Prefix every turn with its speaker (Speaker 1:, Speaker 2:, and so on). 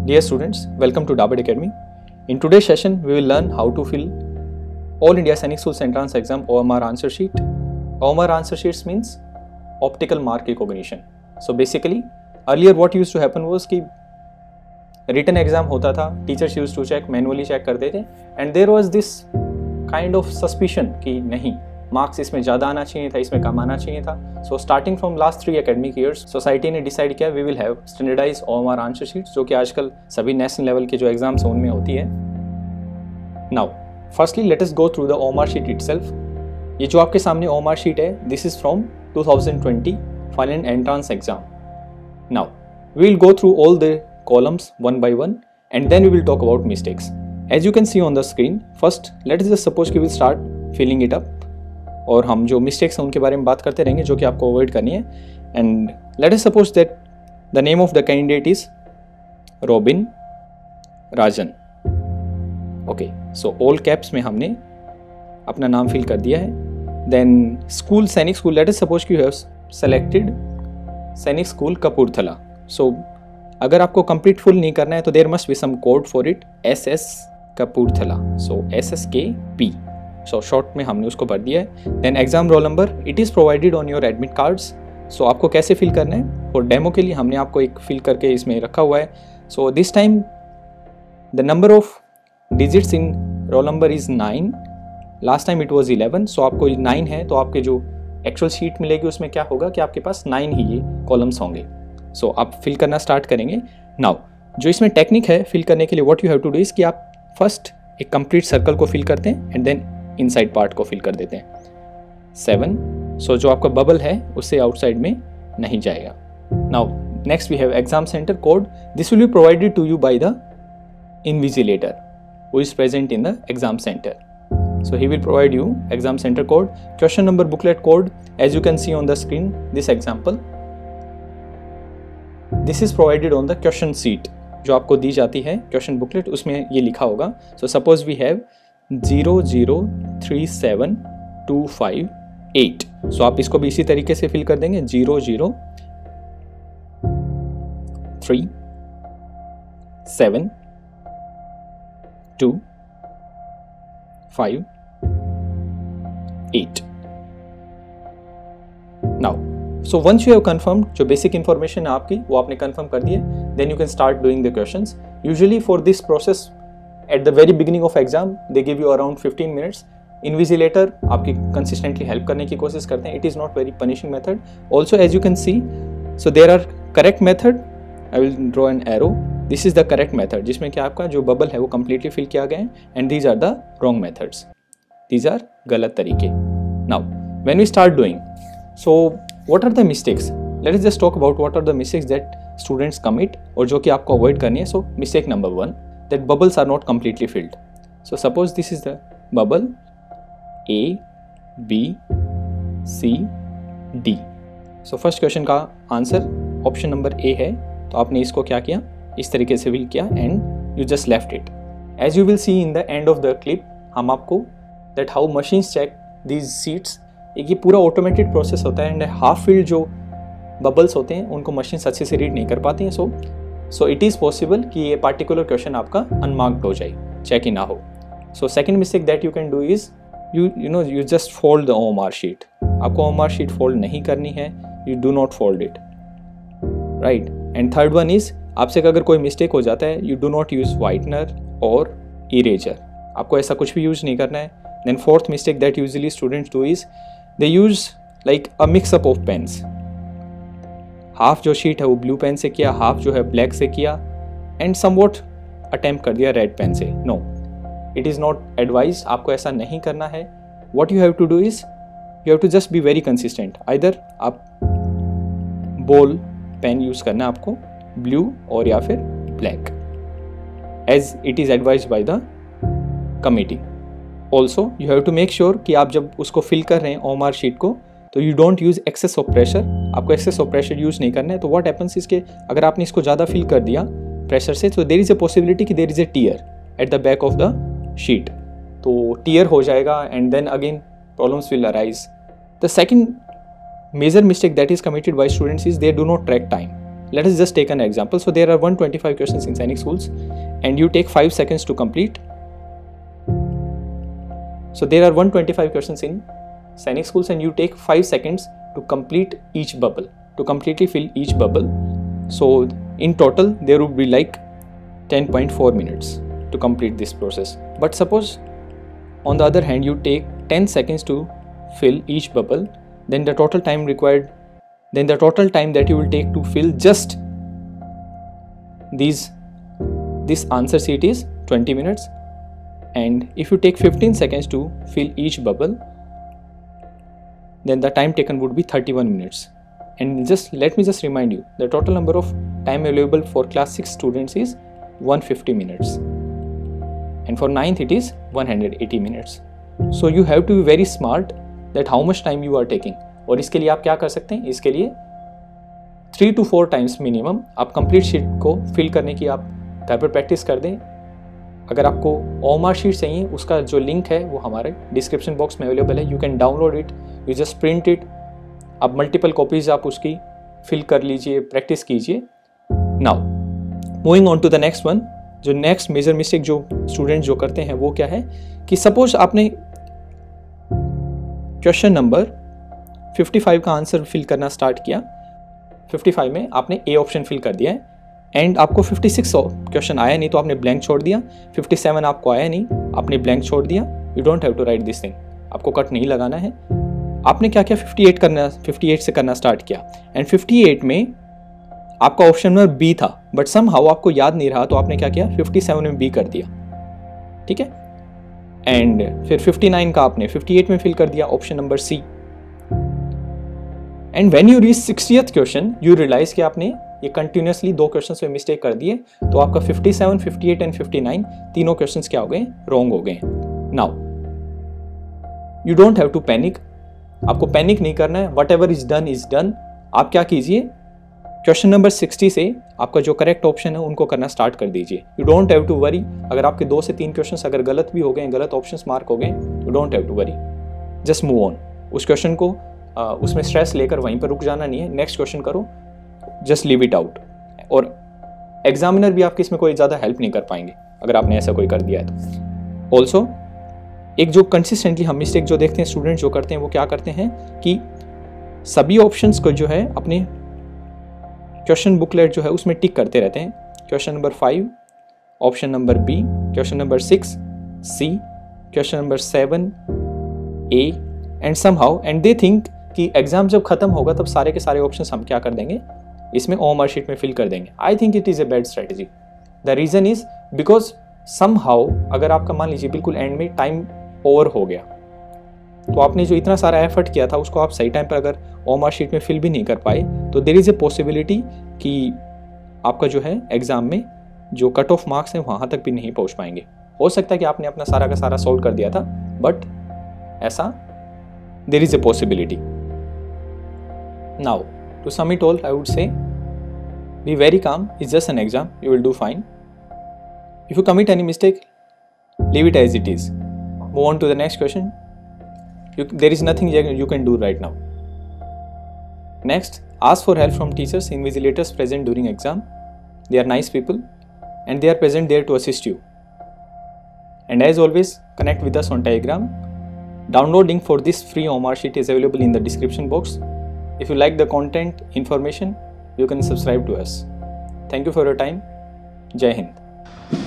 Speaker 1: Dear students, welcome to Dabad Academy. In today's session, we will learn how to fill All India Sainik Schools Entrance Exam OMR answer sheet. OMR answer sheets means optical mark recognition. So basically, earlier what used to happen was कि written exam होता था, teachers used to check, manually check करते थे, and there was this kind of suspicion कि नहीं, marks इसमें ज़्यादा आना चाहिए था, इसमें कम आना चाहिए था. So starting from last 3 academic years society ने डिसाइड किया we will have standardise OMR answer sheets, जो कि आजकल सभी नेशनल लेवल के जो एग्जाम्स हैं उनमें होती है. Now firstly let us go through the OMR sheet itself. ये जो आपके सामने OMR शीट है, this is from 2020 final entrance exam. Now we will go through all the columns one by one and then we will talk about mistakes. As you can see on the screen, first let us just suppose कि we will start filling it up. और हम जो mistakes हैं उनके बारे में बात करते रहेंगे जो कि आपको अवॉइड करनी है. And let us suppose that the name of the candidate is Robin Rajan. Okay, so all caps में हमने अपना नाम फिल कर दिया है. Then school, Sainik school, let us suppose you have selected Sainik school Kapurthala. So अगर आपको कंप्लीट फुल नहीं करना है तो there must be some code for it, SS Kapurthala. So SSKP. So short में हमने उसको भर दिया है. Then exam roll number, it is provided on your admit cards. So आपको कैसे फिल करना है, और डेमो के लिए हमने आपको एक फिल करके इसमें रखा हुआ है. So this time the number of digits in roll number is 9. Last time it was 11. सो आपको 9 है तो आपके जो एक्चुअल शीट मिलेगी उसमें क्या होगा कि आपके पास 9 ही ये कॉलम्स होंगे. सो आप फिल करना स्टार्ट करेंगे. नाउ जो इसमें टेक्निक है फिल करने के लिए, what you have to do is कि आप फर्स्ट एक कंप्लीट सर्कल को फिल करते हैं एंड देन इनसाइड पार्ट को फिल कर देते हैं. 7. सो जो आपका बबल है उससे आउटसाइड में नहीं जाएगा. Now next we have exam centre code. This will be provided to you by the invigilator who is present in the exam centre. So he will provide you exam centre code. Question number booklet code, as you can see on the screen this example, this is provided on the question sheet जो आपको दी जाती है question booklet, उसमें ये लिखा होगा. So suppose we have 0037258. So आप इसको भी इसी तरीके से फिल कर देंगे, 0037258. Now so once you have confirmed, जो बेसिक इंफॉर्मेशन है आपकी वो आपने कंफर्म कर दी है, then you can start doing the questions. Usually for this process at the very beginning of exam they give you around 15 minutes. Invigilator आपकी consistently help करने की कोशिश करते हैं. It is not very punishing method. Also as you can see, so there are correct method. I will draw an arrow. This is the correct method जिसमें कि आपका जो बबल है वो completely fill किया गया है, and these are the wrong methods. These are गलत तरीके. Now when we start doing, so what are the mistakes? Let us just talk about what are the mistakes that students commit और जो कि आपको avoid करनी है. So mistake number 1, that bubbles are not completely filled. So suppose this is the bubble A, B, C, D. So first question का answer option number A है, तो आपने इसको क्या किया, इस तरीके से फिल किया and you just left it. As you will see in the end of the clip, हम आपको that how machines check these sheets, एक ये पूरा ऑटोमेटेड प्रोसेस होता है एंड हाफ फिल्ड जो बबल्स होते हैं उनको मशीन्स अच्छे से रीड नहीं कर पाती हैं. सो इट इज़ पॉसिबल कि ये पार्टिकुलर क्वेश्चन आपका अनमार्क्ड हो जाए, चेक ही ना हो. So second mistake that you can do is you just fold the OMR sheet. आपको OMR शीट फोल्ड नहीं करनी है, you do not fold it, right. And third one is, आपसे अगर कोई मिस्टेक हो जाता है, you do not use whitener और इरेजर. आपको ऐसा कुछ भी यूज़ नहीं करना है. Then fourth mistake that usually students do is they use like a mix up of pens. Half जो शीट है वो ब्लू पेन से किया, हाफ जो है ब्लैक से किया, एंड समवॉट अटेम्प्ट कर दिया रेड पेन से. No, it is not advise. आपको ऐसा नहीं करना है. What you have to do is you have to just be very consistent. Either आप बॉल पेन यूज़ करना है आपको, ब्लू और या फिर black, as it is advise by the committee. Also you have to make sure कि आप जब उसको फिल कर रहे हैं OMR शीट को, तो you don't use excess of pressure. आपको एक्सेस ऑफ प्रेशर यूज़ नहीं करना है. तो व्हाट हैपेंस इसके, अगर आपने इसको ज़्यादा फिल कर दिया प्रेशर से, तो देयर इज़ अ पॉसिबिलिटी कि there is a tear at the back of the sheet. तो टीयर हो जाएगा and then again problems will arise. The second major mistake that is committed by students is they do not track time. let us just take an example. So there are 125 questions in Sainik Schools and you take 5 seconds to complete. So there are 125 questions in Sainik Schools and you take 5 seconds to complete each bubble, to completely fill each bubble. So in total there would be like 10.4 minutes to complete this process. But suppose on the other hand you take 10 seconds to fill each bubble, then the total time required, then the total time that you will take to fill just this answer sheet is 20 minutes. And if you take 15 seconds to fill each bubble, then the time taken would be 31 minutes. And let me just remind you, the total number of time available for class 6 students is 150 minutes. And for 9th it is 180 minutes. So you have to be very smart that how much time you are taking. और इसके लिए आप क्या कर सकते हैं, इसके लिए 3 to 4 times मिनिमम आप कंप्लीट शीट को फिल करने की आप घर पर प्रैक्टिस कर दें. अगर आपको OMR शीट चाहिए, उसका जो लिंक है वो हमारे डिस्क्रिप्शन बॉक्स में अवेलेबल है. You can download it, you just print it. अब मल्टीपल कॉपीज आप उसकी फिल कर लीजिए, प्रैक्टिस कीजिए. Now moving on to the next one. जो नेक्स्ट मेजर मिस्टेक जो स्टूडेंट्स जो करते हैं वो क्या है कि सपोज आपने क्वेश्चन नंबर 55 का आंसर फिल करना स्टार्ट किया. 55 में आपने ए ऑप्शन फिल कर दिया है एंड आपको 56 क्वेश्चन आया नहीं तो आपने ब्लैंक छोड़ दिया. 57 आपको आया नहीं, आपने ब्लैंक छोड़ दिया. You don't have to write this thing, आपको कट नहीं लगाना है. आपने क्या किया, 58 से करना स्टार्ट किया एंड 58 में आपका ऑप्शन नंबर बी था, बट समहाउ आपको याद नहीं रहा तो आपने क्या किया, 57 में बी कर दिया. ठीक है. एंड फिर 59 का आपने 58 में फिल कर दिया option number C. And when you reach 60th question you realise कि आपने ये कंटिन्यूसली 2 क्वेश्चंस में मिस्टेक कर दिए. तो आपका 57, 58 एंड 59 तीनों क्वेश्चंस क्या हो गए, रॉन्ग हो गए. Now you don't have to panic, आपको पैनिक नहीं करना है. Whatever is done. आप क्या कीजिए, क्वेश्चन नंबर 60 से आपका जो करेक्ट ऑप्शन है उनको करना स्टार्ट कर दीजिए. You don't have to worry. अगर आपके 2 से 3 क्वेश्चंस अगर गलत भी हो गए, गलत ऑप्शंस मार्क हो गए, you don't have to worry. Just move on. उस क्वेश्चन को उसमें स्ट्रेस लेकर वहीं पर रुक जाना नहीं है. नेक्स्ट क्वेश्चन करो, जस्ट लीव इट आउट. और एग्जामिनर भी आपकी इसमें कोई ज़्यादा हेल्प नहीं कर पाएंगे अगर आपने ऐसा कोई कर दिया है तो. ऑल्सो एक जो कंसिस्टेंटली हम मिस्टेक जो देखते हैं स्टूडेंट जो करते हैं वो क्या करते हैं कि सभी ऑप्शंस को जो है अपने क्वेश्चन बुकलेट जो है उसमें टिक करते रहते हैं. Question number 5 option number B, question number 6 C, question number 7 A and somehow and they think कि एग्जाम जब खत्म होगा तब सारे के सारे ऑप्शंस हम क्या कर देंगे, इसमें OMR शीट में फिल कर देंगे. I think it is a bad strategy. The reason is because somehow अगर आपका मान लीजिए बिल्कुल एंड में टाइम ओवर हो गया तो आपने जो इतना सारा एफर्ट किया था उसको आप सही टाइम पर अगर OMR शीट में फिल भी नहीं कर पाए तो देयर इज़ ए पॉसिबिलिटी कि आपका जो है एग्ज़ाम में जो कट ऑफ मार्क्स हैं वहाँ तक भी नहीं पहुँच पाएंगे. हो सकता है कि आपने अपना सारा का सारा सॉल्व कर दिया था, बट ऐसा there is a possibility. Now to sum it all, I would say be very calm. It's just an exam, you will do fine. If you commit any mistake, leave it as it is. Move on to the next question. There is nothing you can do right now. Next, ask for help from teachers, invigilators present during exam. They are nice people and they are present there to assist you. And as always, connect with us on Telegram. Download link for this free OMR sheet is available in the description box. If you like the content, information, you can subscribe to us. Thank you for your time. Jai Hind.